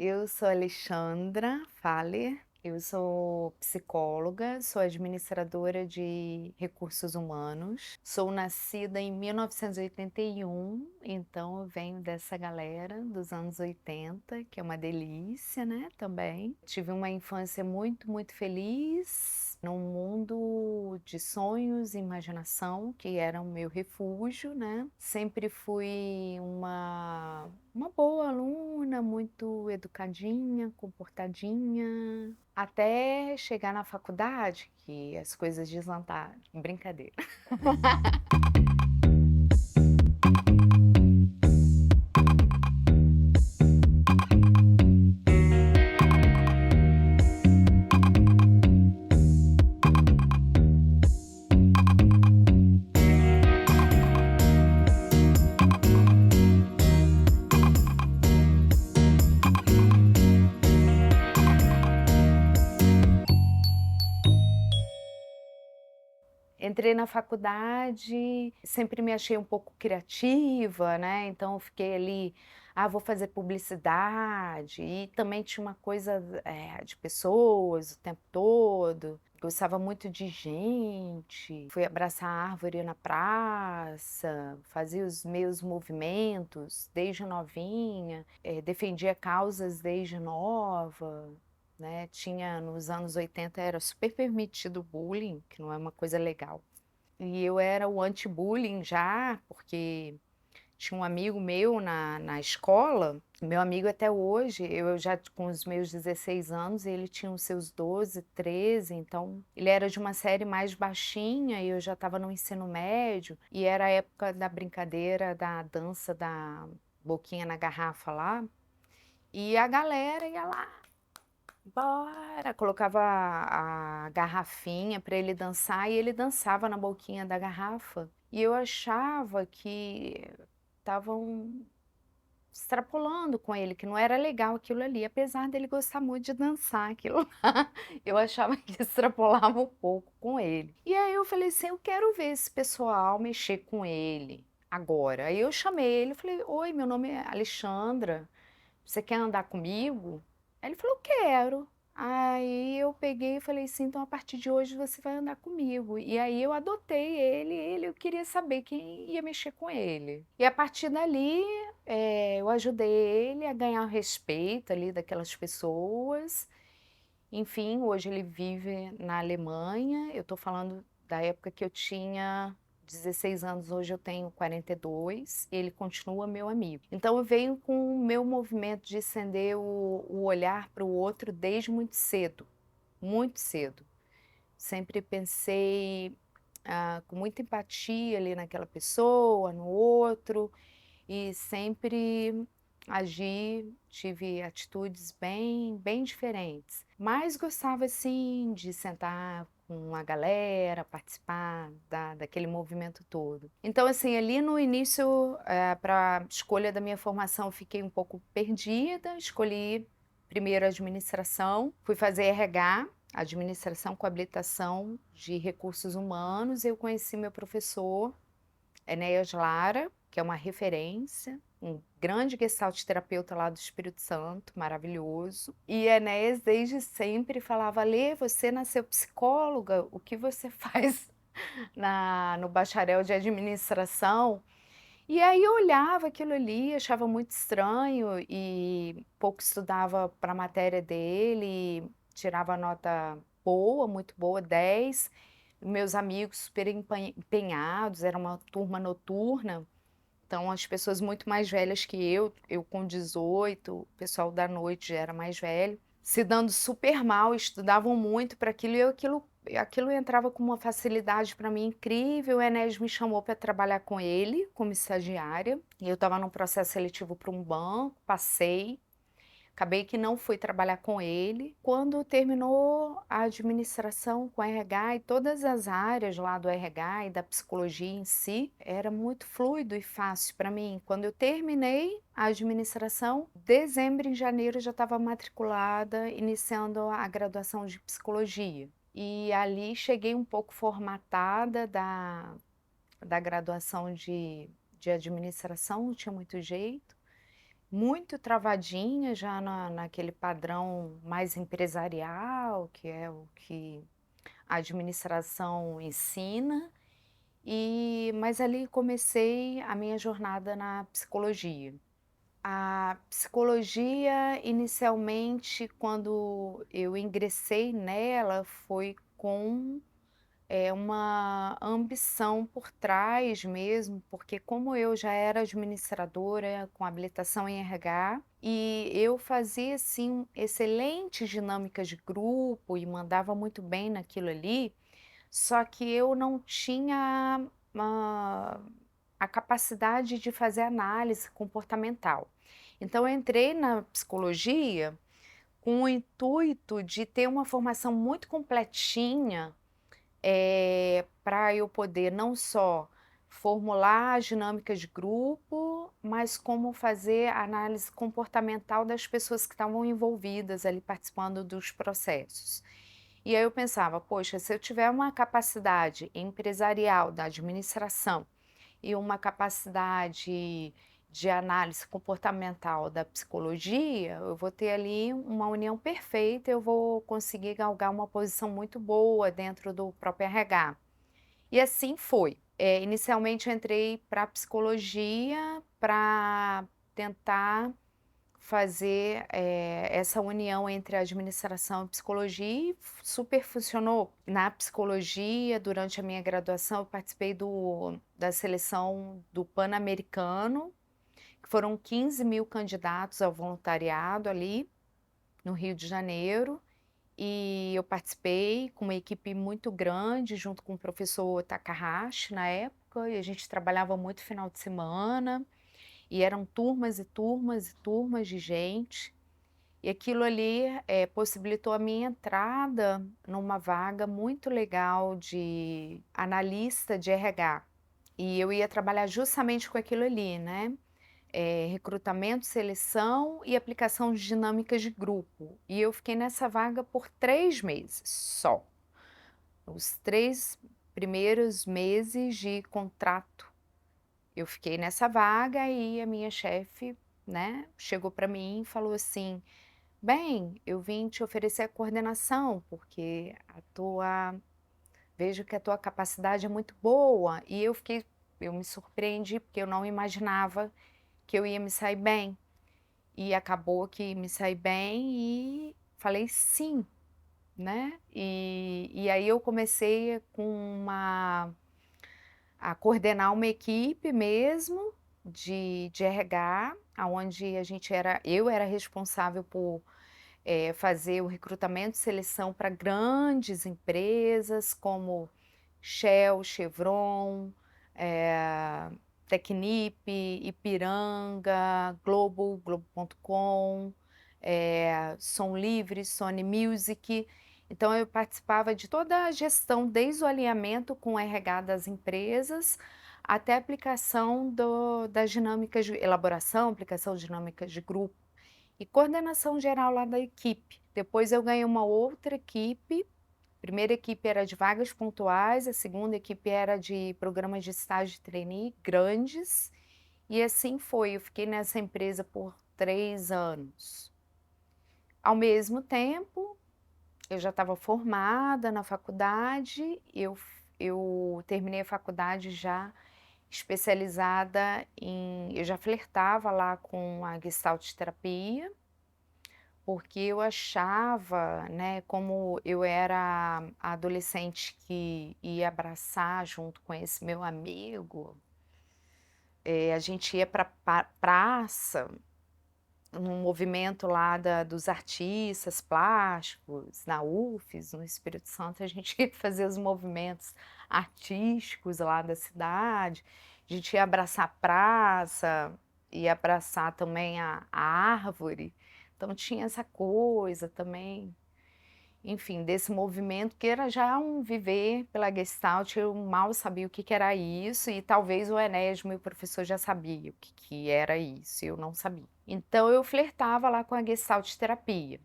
Eu sou Alexandra Faller, eu sou psicóloga, sou administradora de recursos humanos, sou nascida em 1981, então eu venho dessa galera dos anos 80, que é uma delícia, né, também. Tive uma infância muito, muito feliz, num mundo de sonhos e imaginação, que era o meu refúgio, né. Sempre fui uma boa aluna, muito educadinha, comportadinha, até chegar na faculdade que as coisas deslandaram. Brincadeira. Entrei na faculdade, sempre me achei um pouco criativa, né, então eu fiquei ali: "Ah, vou fazer publicidade", e também tinha uma coisa, de pessoas o tempo todo, gostava muito de gente, fui abraçar árvore na praça, fazia os meus movimentos desde novinha, defendia causas desde nova. Né, tinha nos anos 80 era super permitido o bullying, que não é uma coisa legal. E eu era o anti-bullying já, porque tinha um amigo meu na escola, meu amigo até hoje, eu já com os meus 16 anos e ele tinha os seus 12, 13, então ele era de uma série mais baixinha e eu já estava no ensino médio, e era a época da brincadeira da dança da boquinha na garrafa lá, e a galera ia lá: "Bora!", colocava a garrafinha para ele dançar e ele dançava na boquinha da garrafa. E eu achava que estavam extrapolando com ele, que não era legal aquilo ali, apesar dele gostar muito de dançar aquilo lá, eu achava que extrapolava um pouco com ele. E aí eu falei assim: "Eu quero ver esse pessoal mexer com ele agora". Aí eu chamei ele e falei: "Oi, meu nome é Alexandra, você quer andar comigo?". Aí ele falou: "Quero". Aí eu peguei e falei assim: "Então a partir de hoje você vai andar comigo". E aí eu adotei ele, eu queria saber quem ia mexer com ele. E a partir dali, eu ajudei ele a ganhar o respeito ali daquelas pessoas. Enfim, hoje ele vive na Alemanha, eu estou falando da época que eu tinha 16 anos, hoje eu tenho 42, e ele continua meu amigo. Então eu venho com o meu movimento de estender o olhar para o outro desde muito cedo, muito cedo. Sempre pensei, com muita empatia ali naquela pessoa, no outro, e sempre tive atitudes bem diferentes. Mas gostava assim de sentar com a galera, participar daquele movimento todo. Então assim, ali no início, pra escolha da minha formação eu fiquei um pouco perdida, escolhi primeiro administração, fui fazer RH, administração com habilitação de recursos humanos, eu conheci meu professor Enéas Lara, que é uma referência, um grande gestalt terapeuta lá do Espírito Santo, maravilhoso. E Enéas desde sempre falava: "Lê, você nasceu psicóloga, o que você faz no bacharel de administração?". E aí eu olhava aquilo ali, achava muito estranho e pouco estudava para a matéria dele, tirava nota boa, muito boa, 10. Meus amigos super empenhados, era uma turma noturna, então as pessoas muito mais velhas que eu com 18, o pessoal da noite já era mais velho, se dando super mal, estudavam muito para aquilo e aquilo entrava com uma facilidade para mim incrível. O Enéas me chamou para trabalhar com ele como estagiária, e eu estava num processo seletivo para um banco, passei. Acabei que não fui trabalhar com ele. Quando terminou a administração com RH e todas as áreas lá do RH e da psicologia em si, era muito fluido e fácil para mim. Quando eu terminei a administração, dezembro, em janeiro eu já estava matriculada, iniciando a graduação de psicologia. E ali cheguei um pouco formatada da graduação de administração, não tinha muito jeito. muito travadinha já naquele padrão mais empresarial, que é o que a administração ensina, mas ali comecei a minha jornada na psicologia. A psicologia, inicialmente, quando eu ingressei nela, foi com uma ambição por trás mesmo, porque como eu já era administradora com habilitação em RH, e eu fazia, assim, excelentes dinâmicas de grupo e mandava muito bem naquilo ali, só que eu não tinha a a capacidade de fazer análise comportamental. Então eu entrei na psicologia com o intuito de ter uma formação muito completinha, para eu poder não só formular as dinâmicas de grupo, mas como fazer a análise comportamental das pessoas que estavam envolvidas ali participando dos processos. E aí eu pensava: "Poxa, se eu tiver uma capacidade empresarial da administração e uma capacidade de análise comportamental da psicologia, eu vou ter ali uma união perfeita, eu vou conseguir galgar uma posição muito boa dentro do próprio RH". E assim foi. Inicialmente eu entrei para psicologia para tentar fazer, essa união entre a administração e psicologia, e super funcionou. Na psicologia, durante a minha graduação, eu participei da seleção do Pan-Americano, que foram 15.000 candidatos ao voluntariado ali, no Rio de Janeiro, e eu participei com uma equipe muito grande, junto com o professor Takahashi, na época, e a gente trabalhava muito final de semana, e eram turmas e turmas e turmas de gente. E aquilo ali, possibilitou a minha entrada numa vaga muito legal de analista de RH. E eu ia trabalhar justamente com aquilo ali, né, recrutamento, seleção e aplicação de dinâmicas de grupo. E eu fiquei nessa vaga por 3 meses só. Os 3 primeiros meses de contrato, eu fiquei nessa vaga e a minha chefe, né, chegou para mim e falou assim: "Bem, eu vim te oferecer a coordenação, porque a tua vejo que a tua capacidade é muito boa", e eu me surpreendi, porque eu não imaginava que eu ia me sair bem. E acabou que me saí bem e falei "sim", né. E aí eu comecei a coordenar uma equipe mesmo de RH, aonde eu era responsável por fazer o recrutamento e seleção para grandes empresas como Shell, Chevron, eh, Technip, Ipiranga, Globo.com, Som Livre, Sony Music. Então eu participava de toda a gestão, desde o alinhamento com o RH das empresas, até a aplicação das dinâmicas de elaboração, aplicação de dinâmicas de grupo e coordenação geral lá da equipe. Depois eu ganhei uma outra equipe, a primeira equipe era de vagas pontuais, a segunda equipe era de programas de estágio de trainee grandes, e assim foi, eu fiquei nessa empresa por 3 anos. Ao mesmo tempo, eu já estava formada na faculdade, eu terminei a faculdade já especializada eu já flertava lá com a Gestalt terapia, porque eu achava, né, como eu era a adolescente que ia abraçar junto com esse meu amigo, a gente ia para praça, num movimento lá dos artistas plásticos, na UFES, no Espírito Santo, a gente ia fazer os movimentos artísticos lá da cidade, a gente ia abraçar a praça, ia abraçar também a árvore, então tinha essa coisa também, enfim, desse movimento que era já um viver pela Gestalt, eu mal sabia o que que era isso e talvez o Enésio, meu professor, já sabia o que que era isso, eu não sabia. Então eu flertava lá com a Gestalt terapia.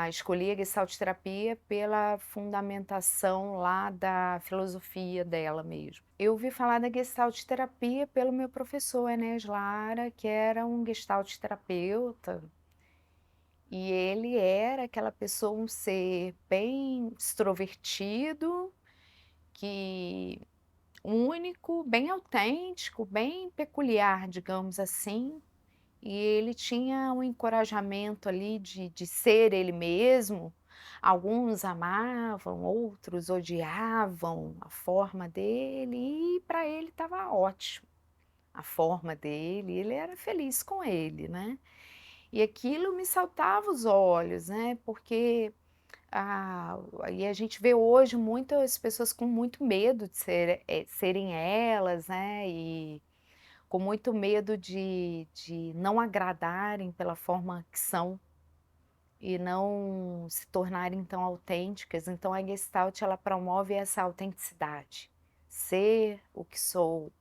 escolhi a Gestalt terapia pela fundamentação lá da filosofia dela mesmo. Eu ouvi falar da Gestalt terapia pelo meu professor Enéas Lara, que era um Gestalt terapeuta, e ele era aquela pessoa, um ser bem extrovertido, que único, bem autêntico, bem peculiar, digamos assim. E ele tinha um encorajamento ali de ser ele mesmo. Alguns amavam, outros odiavam a forma dele, e para ele estava ótimo a forma dele, ele era feliz com ele, né. E aquilo me saltava os olhos, né, porque, e a gente vê hoje muitas pessoas com muito medo de serem elas, né, e com muito medo de não agradarem pela forma que são e não se tornarem tão autênticas. Então a Gestalt ela promove essa autenticidade, ser o que sou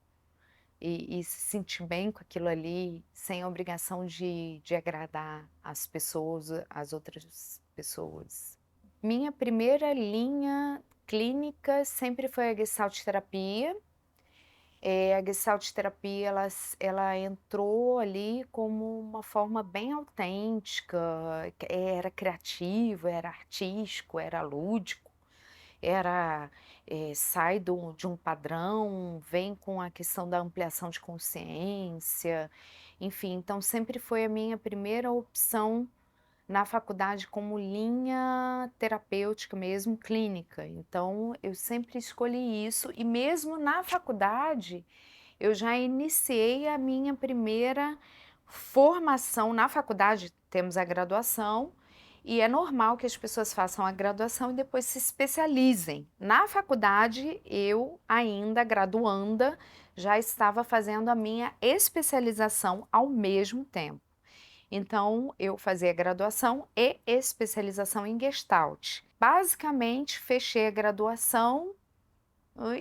e se sentir bem com aquilo ali, sem a obrigação de agradar as pessoas, as outras pessoas. Minha primeira linha clínica sempre foi a Gestalt terapia. A Gestalt terapia ela entrou ali como uma forma bem autêntica, era criativo, era artístico, era lúdico, sai de um padrão, vem com a questão da ampliação de consciência, enfim, então sempre foi a minha primeira opção na faculdade como linha terapêutica mesmo, clínica. Então eu sempre escolhi isso e mesmo na faculdade, eu já iniciei a minha primeira formação na faculdade, temos a graduação, e é normal que as pessoas façam a graduação e depois se especializem. Na faculdade, eu ainda graduanda, já estava fazendo a minha especialização ao mesmo tempo. Então, eu fazia graduação e especialização em Gestalt. Basicamente, fechei a graduação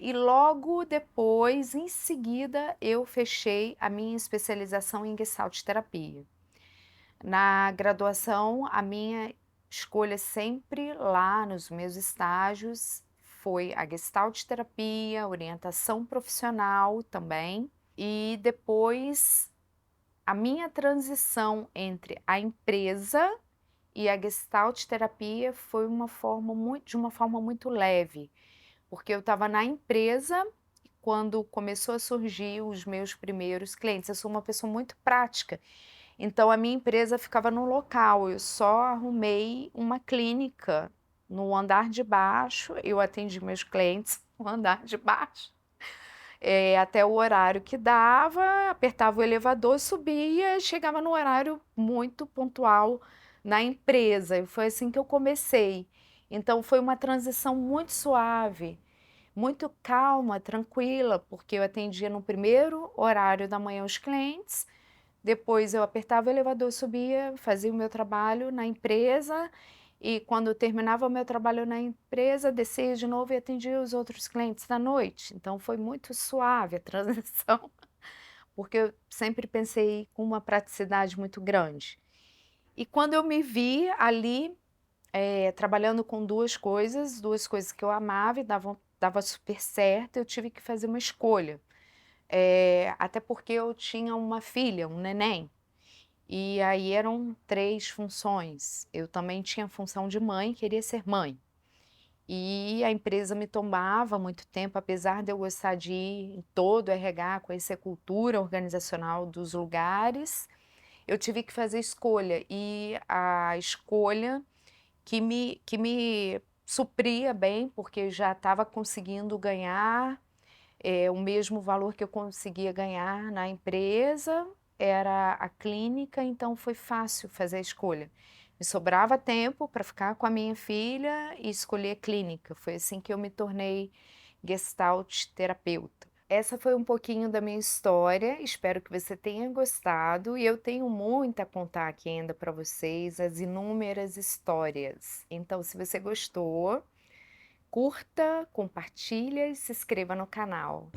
e logo depois, em seguida, eu fechei a minha especialização em Gestalt terapia. Na graduação, a minha escolha sempre lá nos meus estágios foi a Gestalt terapia, orientação profissional também, e depois a minha transição entre a empresa e a Gestalt terapia foi de uma forma muito leve, porque eu estava na empresa quando começou a surgir os meus primeiros clientes. Eu sou uma pessoa muito prática, então a minha empresa ficava no local, eu só arrumei uma clínica no andar de baixo, eu atendi meus clientes no andar de baixo. Até o horário que dava, apertava o elevador, subia, chegava no horário muito pontual na empresa. E foi assim que eu comecei. Então foi uma transição muito suave, muito calma, tranquila, porque eu atendia no primeiro horário da manhã os clientes, depois eu apertava o elevador, subia, fazia o meu trabalho na empresa e quando eu terminava o meu trabalho na empresa, descia de novo e atendia os outros clientes da noite. Então foi muito suave a transição, porque eu sempre pensei com uma praticidade muito grande. E quando eu me vi ali, trabalhando com duas coisas que eu amava e dava super certo, eu tive que fazer uma escolha. Até porque eu tinha uma filha, um neném. E aí eram 3 funções. Eu também tinha a função de mãe, queria ser mãe. E a empresa me tomava muito tempo, apesar de eu gostar de ir em todo o RH, conhecer a cultura organizacional dos lugares, eu tive que fazer escolha. E a escolha que me supria bem, porque eu já estava conseguindo ganhar o mesmo valor que eu conseguia ganhar na empresa, era a clínica, então foi fácil fazer a escolha. Me sobrava tempo para ficar com a minha filha e escolher a clínica. Foi assim que eu me tornei Gestalt terapeuta. Essa foi um pouquinho da minha história, espero que você tenha gostado e eu tenho muito a contar aqui ainda para vocês, as inúmeras histórias. Então, se você gostou, curta, compartilha e se inscreva no canal.